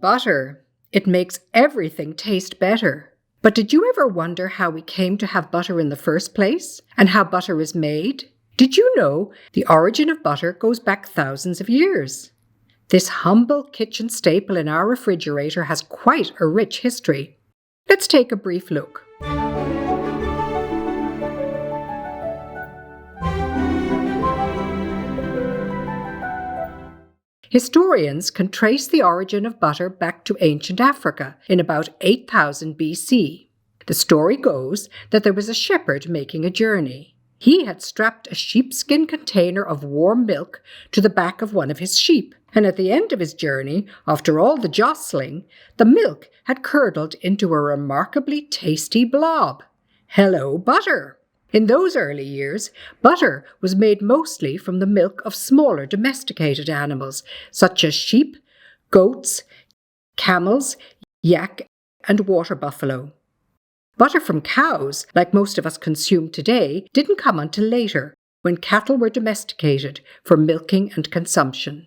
butter. It makes everything taste better. But did you ever wonder how we came to have butter in the first place, and how butter is made? Did you know the origin of butter goes back thousands of years? This humble kitchen staple in our refrigerator has quite a rich history. Let's take a brief look. Historians can trace the origin of butter back to ancient Africa in about 8000 BC. The story goes that there was a shepherd making a journey. He had strapped a sheepskin container of warm milk to the back of one of his sheep, and at the end of his journey, after all the jostling, the milk had curdled into a remarkably tasty blob. Hello, butter! In those early years, butter was made mostly from the milk of smaller domesticated animals, such as sheep, goats, camels, yak, and water buffalo. Butter from cows, like most of us consume today, didn't come until later, when cattle were domesticated for milking and consumption.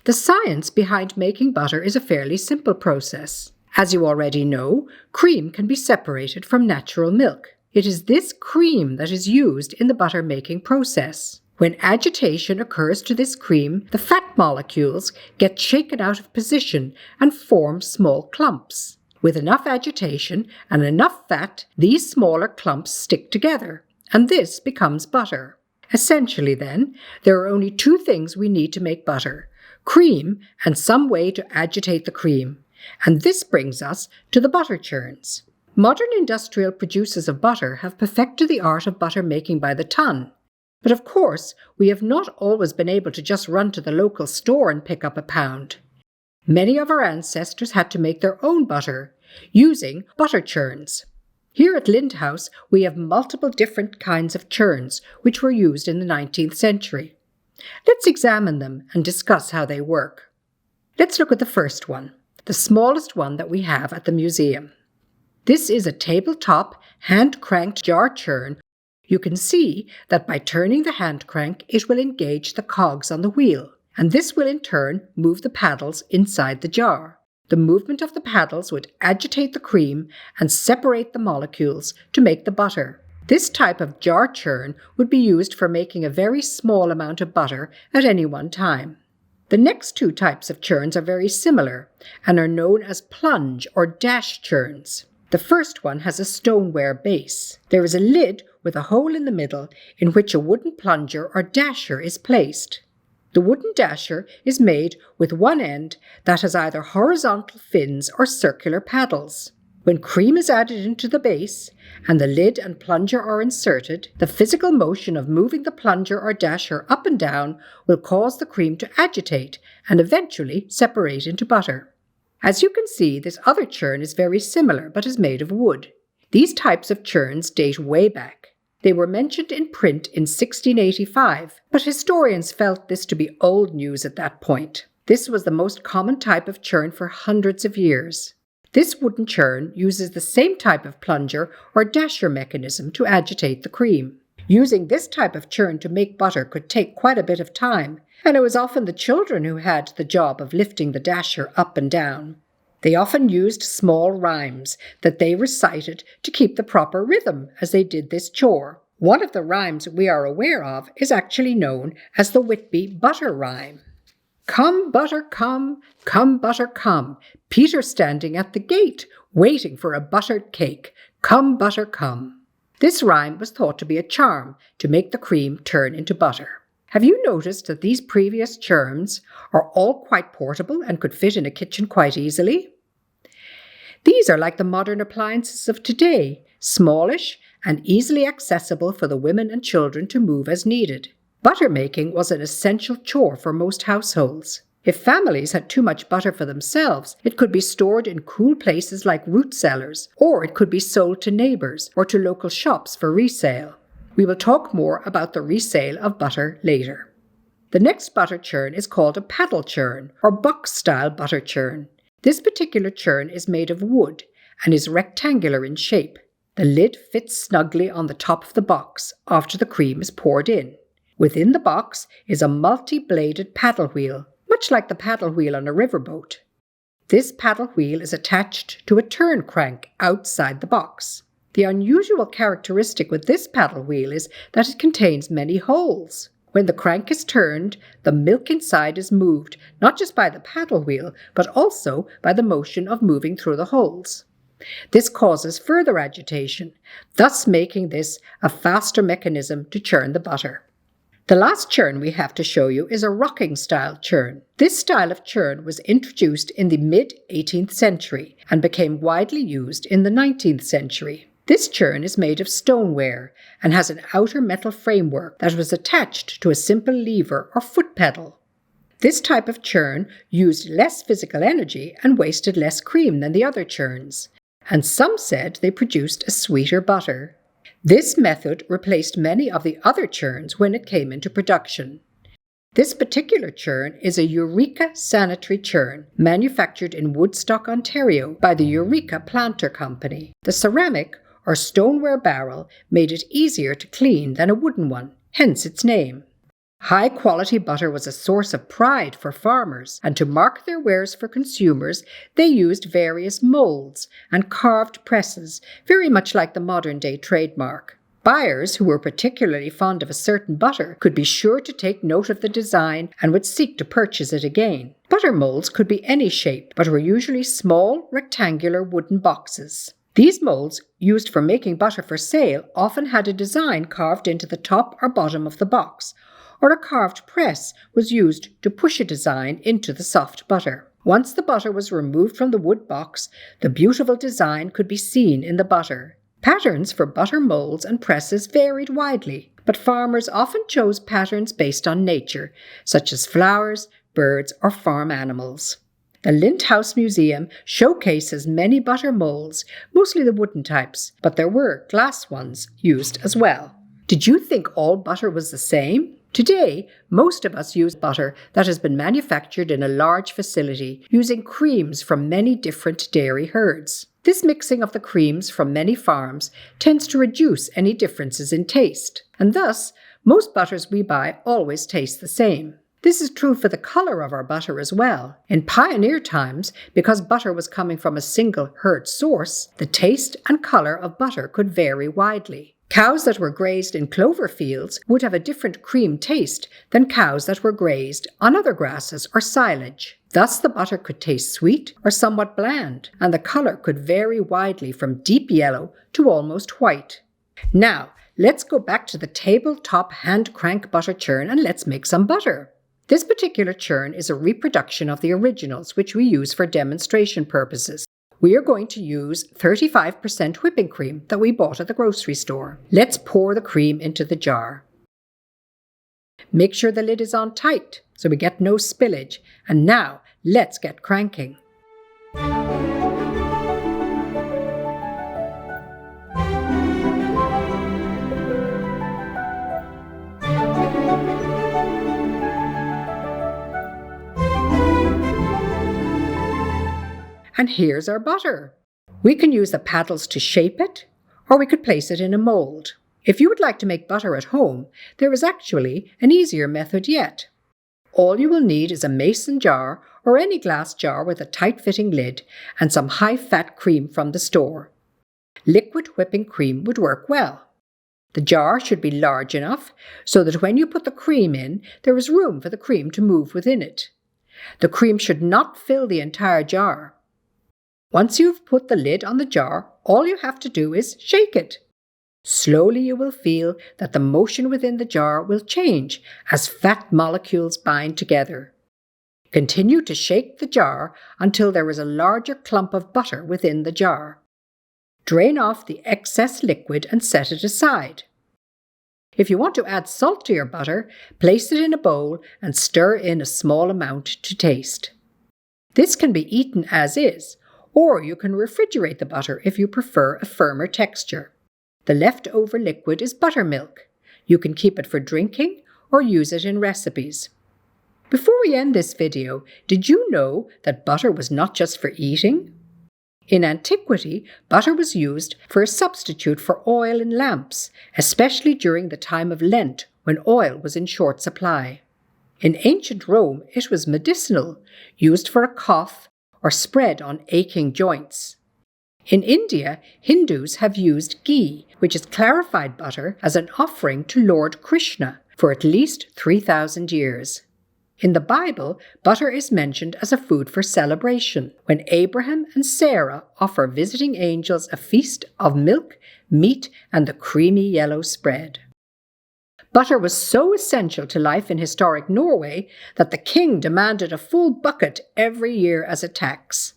The science behind making butter is a fairly simple process. As you already know, cream can be separated from natural milk. It is this cream that is used in the butter-making process. When agitation occurs to this cream, the fat molecules get shaken out of position and form small clumps. With enough agitation and enough fat, these smaller clumps stick together, and this becomes butter. Essentially, then, there are only two things we need to make butter: cream and some way to agitate the cream. And this brings us to the butter churns. Modern industrial producers of butter have perfected the art of butter making by the ton. But of course, we have not always been able to just run to the local store and pick up a pound. Many of our ancestors had to make their own butter, using butter churns. Here at Lynde House, we have multiple different kinds of churns, which were used in the 19th century. Let's examine them and discuss how they work. Let's look at the first one, the smallest one that we have at the museum. This is a tabletop, hand-cranked jar churn. You can see that by turning the hand crank, it will engage the cogs on the wheel, and this will in turn move the paddles inside the jar. The movement of the paddles would agitate the cream and separate the molecules to make the butter. This type of jar churn would be used for making a very small amount of butter at any one time. The next two types of churns are very similar and are known as plunge or dash churns. The first one has a stoneware base. There is a lid with a hole in the middle in which a wooden plunger or dasher is placed. The wooden dasher is made with one end that has either horizontal fins or circular paddles. When cream is added into the base and the lid and plunger are inserted, the physical motion of moving the plunger or dasher up and down will cause the cream to agitate and eventually separate into butter. As you can see, this other churn is very similar but is made of wood. These types of churns date way back. They were mentioned in print in 1685, but historians felt this to be old news at that point. This was the most common type of churn for hundreds of years. This wooden churn uses the same type of plunger or dasher mechanism to agitate the cream. Using this type of churn to make butter could take quite a bit of time, and it was often the children who had the job of lifting the dasher up and down. They often used small rhymes that they recited to keep the proper rhythm as they did this chore. One of the rhymes we are aware of is actually known as the Whitby butter rhyme. Come, butter, come, butter, come. Peter standing at the gate, waiting for a buttered cake. Come, butter, come. This rhyme was thought to be a charm to make the cream turn into butter. Have you noticed that these previous churns are all quite portable and could fit in a kitchen quite easily? These are like the modern appliances of today, smallish and easily accessible for the women and children to move as needed. Butter making was an essential chore for most households. If families had too much butter for themselves, it could be stored in cool places like root cellars, or it could be sold to neighbours or to local shops for resale. We will talk more about the resale of butter later. The next butter churn is called a paddle churn or box-style butter churn. This particular churn is made of wood and is rectangular in shape. The lid fits snugly on the top of the box after the cream is poured in. Within the box is a multi-bladed paddle wheel, much like the paddle wheel on a riverboat. This paddle wheel is attached to a turn crank outside the box. The unusual characteristic with this paddle wheel is that it contains many holes. When the crank is turned, the milk inside is moved not just by the paddle wheel, but also by the motion of moving through the holes. This causes further agitation, thus making this a faster mechanism to churn the butter. The last churn we have to show you is a rocking-style churn. This style of churn was introduced in the mid-18th century and became widely used in the 19th century. This churn is made of stoneware and has an outer metal framework that was attached to a simple lever or foot pedal. This type of churn used less physical energy and wasted less cream than the other churns, and some said they produced a sweeter butter. This method replaced many of the other churns when it came into production. This particular churn is a Eureka sanitary churn manufactured in Woodstock, Ontario by the Eureka Planter Company. The ceramic or stoneware barrel made it easier to clean than a wooden one, hence its name. High-quality butter was a source of pride for farmers, and to mark their wares for consumers, they used various molds and carved presses, very much like the modern-day trademark. Buyers who were particularly fond of a certain butter could be sure to take note of the design and would seek to purchase it again. Butter molds could be any shape, but were usually small, rectangular wooden boxes. These molds, used for making butter for sale, often had a design carved into the top or bottom of the box, or a carved press was used to push a design into the soft butter. Once the butter was removed from the wood box, the beautiful design could be seen in the butter. Patterns for butter molds and presses varied widely, but farmers often chose patterns based on nature, such as flowers, birds, or farm animals. The Lynde House Museum showcases many butter molds, mostly the wooden types, but there were glass ones used as well. Did you think all butter was the same? Today, most of us use butter that has been manufactured in a large facility using creams from many different dairy herds. This mixing of the creams from many farms tends to reduce any differences in taste, and thus, most butters we buy always taste the same. This is true for the color of our butter as well. In pioneer times, because butter was coming from a single herd source, the taste and color of butter could vary widely. Cows that were grazed in clover fields would have a different cream taste than cows that were grazed on other grasses or silage. Thus, the butter could taste sweet or somewhat bland, and the color could vary widely from deep yellow to almost white. Now, let's go back to the tabletop hand crank butter churn and let's make some butter. This particular churn is a reproduction of the originals, which we use for demonstration purposes. We are going to use 35% whipping cream that we bought at the grocery store. Let's pour the cream into the jar. Make sure the lid is on tight so we get no spillage. And now, let's get cranking. And here's our butter. We can use the paddles to shape it, or we could place it in a mold. If you would like to make butter at home, there is actually an easier method yet. All you will need is a mason jar or any glass jar with a tight-fitting lid and some high-fat cream from the store. Liquid whipping cream would work well. The jar should be large enough so that when you put the cream in, there is room for the cream to move within it. The cream should not fill the entire jar. Once you've put the lid on the jar, all you have to do is shake it. Slowly you will feel that the motion within the jar will change as fat molecules bind together. Continue to shake the jar until there is a larger clump of butter within the jar. Drain off the excess liquid and set it aside. If you want to add salt to your butter, place it in a bowl and stir in a small amount to taste. This can be eaten as is, or you can refrigerate the butter if you prefer a firmer texture. The leftover liquid is buttermilk. You can keep it for drinking or use it in recipes. Before we end this video, did you know that butter was not just for eating? In antiquity, butter was used for a substitute for oil in lamps, especially during the time of Lent when oil was in short supply. In ancient Rome, it was medicinal, used for a cough, or spread on aching joints. In India, Hindus have used ghee, which is clarified butter, as an offering to Lord Krishna for at least 3,000 years. In the Bible, butter is mentioned as a food for celebration, when Abraham and Sarah offer visiting angels a feast of milk, meat, and the creamy yellow spread. Butter was so essential to life in historic Norway that the king demanded a full bucket every year as a tax.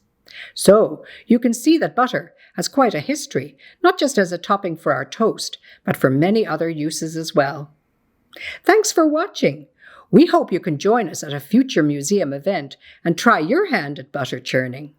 So, you can see that butter has quite a history, not just as a topping for our toast, but for many other uses as well. Thanks for watching. We hope you can join us at a future museum event and try your hand at butter churning.